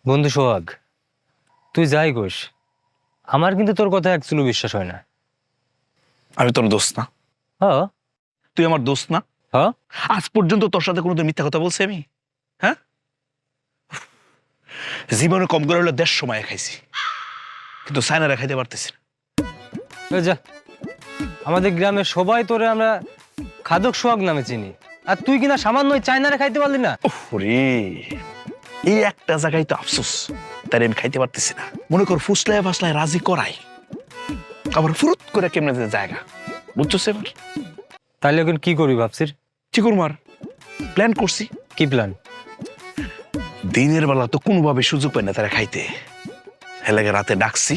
বন্ধু সোহাগ, তুই যাই কোস, আমার কিন্তু তোর কথা একচুলও বিশ্বাস হয় না। আমি তোর দোস্ত না? হ্যাঁ তুই আমার দোস্ত না? হ্যাঁ। আজ পর্যন্ত তোর সাথে কোনোদিন মিথ্যা কথা বলছি আমি? হ্যাঁ, জীবনে কম করে হলো 1.5 সময় খাইছি, কিন্তু সাইনারা খাইতে পারতেছি না। এই যা, আমাদের গ্রামের সবাই তোরে আমরা খাদক সোহাগ নামে চিনি, আর তুই কিনা সামান্য ওই চায়নারে খাইতে পারলি না। ওরে, এই একটা জায়গায় তো আফসোস, তাই আমি খাইতে পারতেছি না। মনে কর ফুসলায় ফাসলায় রাজি করাই, আবার ফুরুত করে কেমনে যে জায়গা, বুঝছো এবার? তাহলে এখন কি করবি ভাবছিস? চিকুর মার প্ল্যান করছি। কি প্ল্যান? দিনের বেলা তো কোনোভাবে সুযোগ পাই না তারা খাইতে, হেলেগে রাতে ডাকছি,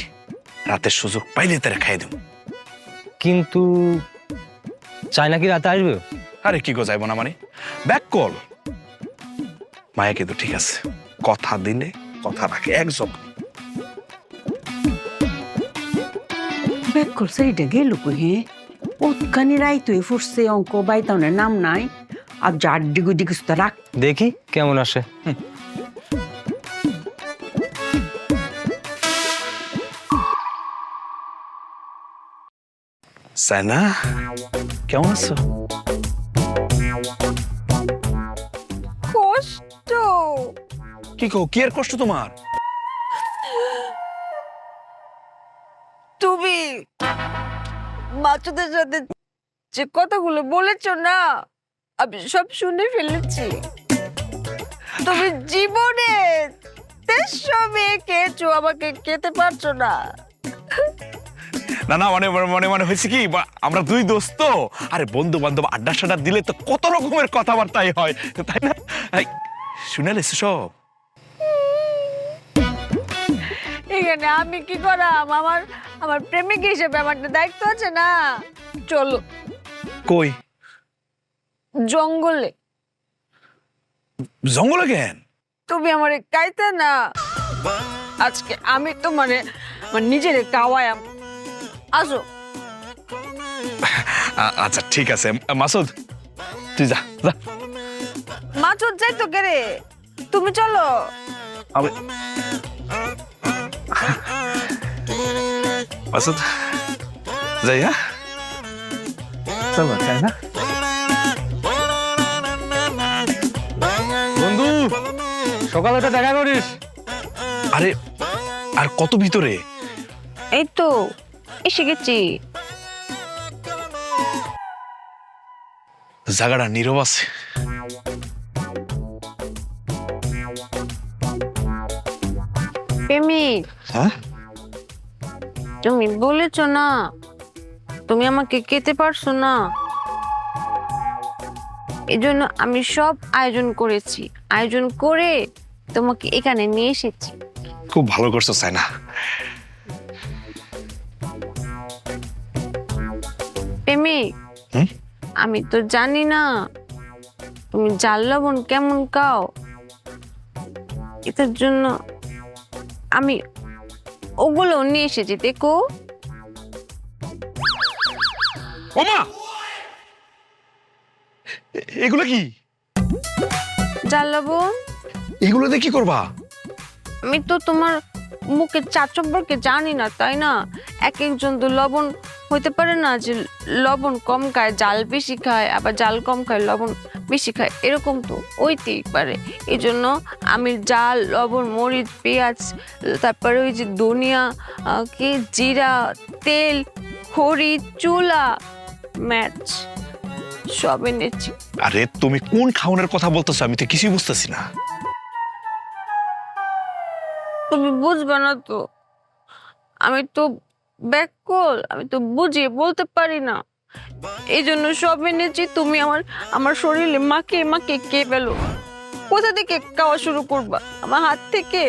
রাতের সুযোগ পাইলে তারা খাই দেব। কিন্তু চায়না কি রাতে আসবে? আরে কি গো, যাইব না মানে? ব্যাক কল মায়াকে তো ঠিক আছে, কথা দিলে কথা রাখে একজন। ব্যাক করছে এটা গেল কহে ওখানে রাই তুই ফুটছে অঙ্ক বাইতানের নাম নাই আর যার দিগু দিগিস তো রাখ। দেখি কেমন আসে। সাইনা, কেমন আছো? কষ্ট। কি কো, কি আর কষ্ট তোমার? তুমি মাচুদের সাথে যে কথাগুলো বলেছো না, আমি সব শুনে ফেলেছি। তুমি জীবনে 300 মেয়ে খেয়েছো, আমাকে খেতে পারছো না। না না, মানে মনে মনে হয়েছে কি, আমরা দুই দোস্ত, আরে বন্ধু বান্ধব আড্ডা সাড্ডা দিলে তো কত রকমের কথাবার্তাই হয়, তাই না? শুনে সব এখানে আমি কি করাম? আমার আমার প্রেমিক হিসেবে আমার একটা দায়িত্ব আছে না। চলো কই? জঙ্গলে। জঙ্গলে কেন? তুমি আমার কাইতে না, আজকে আমি তোমারে আমার নিজের কাওয়ায়াম। আসো। আচ্ছা ঠিক আছে মাসুদ, তুই যা যা। মাছুর যাই তো কে রে, তুমি চলো। মাসুদ যাই, হ্যাঁ চলো, তাই না? বন্ধু, সকালে ওটা দেখা করিস। আরে আর কত ভিতরে? এই তো এসে গেছি। জায়গাটা নীরব আছে। প্রেমিক, হ্যাঁ, তুমি বলেছো না তুমি আমাকে খেতে পারছো না, এজন্য আমি সব আয়োজন করেছি, আয়োজন করে তোমাকে এখানে নিয়ে এসেছি। খুব ভালো করছো সাইনা। প্রেমিক, হুম? আমি তো জানি না তুমি জাল লবণ কেমন খাও, এটার জন্য আমি ওগুলো নিয়ে এসেছি, দেখো। ওমা, এগুলো কি? জাল লবণ। এগুলো দিয়ে কি করবা? আমি তো তোমার মুখের চাপ সম্পর্কে জানি না, তাই না? এক একজন তো লবণ হইতে পারে না, যে লবণ কম খায় জাল বেশি খায়, আবার জাল কম খায় লবণ বেশি খায়, এরকম তো হইতেই পারে। এই জন্য আমি জাল, লবণ, মরিচ, পেঁয়াজ, তারপরে ওই যে ধনিয়া, কি জিরা, তেল, খড়ি, চুলা, ম্যাচ সব এনেছি। আরে তুমি কোন খাওয়ানোর কথা বলতেছো? আমি তো কিছুই বুঝতেছি না। তুমি বুঝবে না তো, আমি তো ব্যাককল, আমি তো বুঝিয়ে বলতে পারি না, এই জন্য সব এনেছি। তুমি আমার আমার শরীরে মাকে মাকে কে পেলো। কোথা থেকে খাওয়া শুরু করবা? আমার হাত থেকে?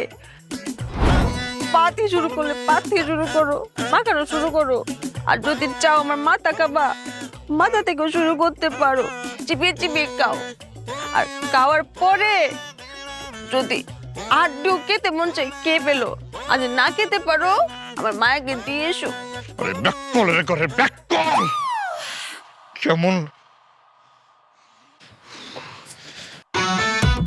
পা থেকে শুরু করলে পা থেকে শুরু করো, মাখানো শুরু করো। আর যদি চাও আমার মাথা খাবা, মাথা থেকেও শুরু করতে পারো, চিবিয়ে চিবিয়ে খাও। আর খাওয়ার পরে যদি আড্ডু খেতে মন চাই কে পেলো, আজ না খেতে পারো আমার মায়াকে দিয়ে এসো। আরে ব্যাককল রে করে, ব্যাককল কেমন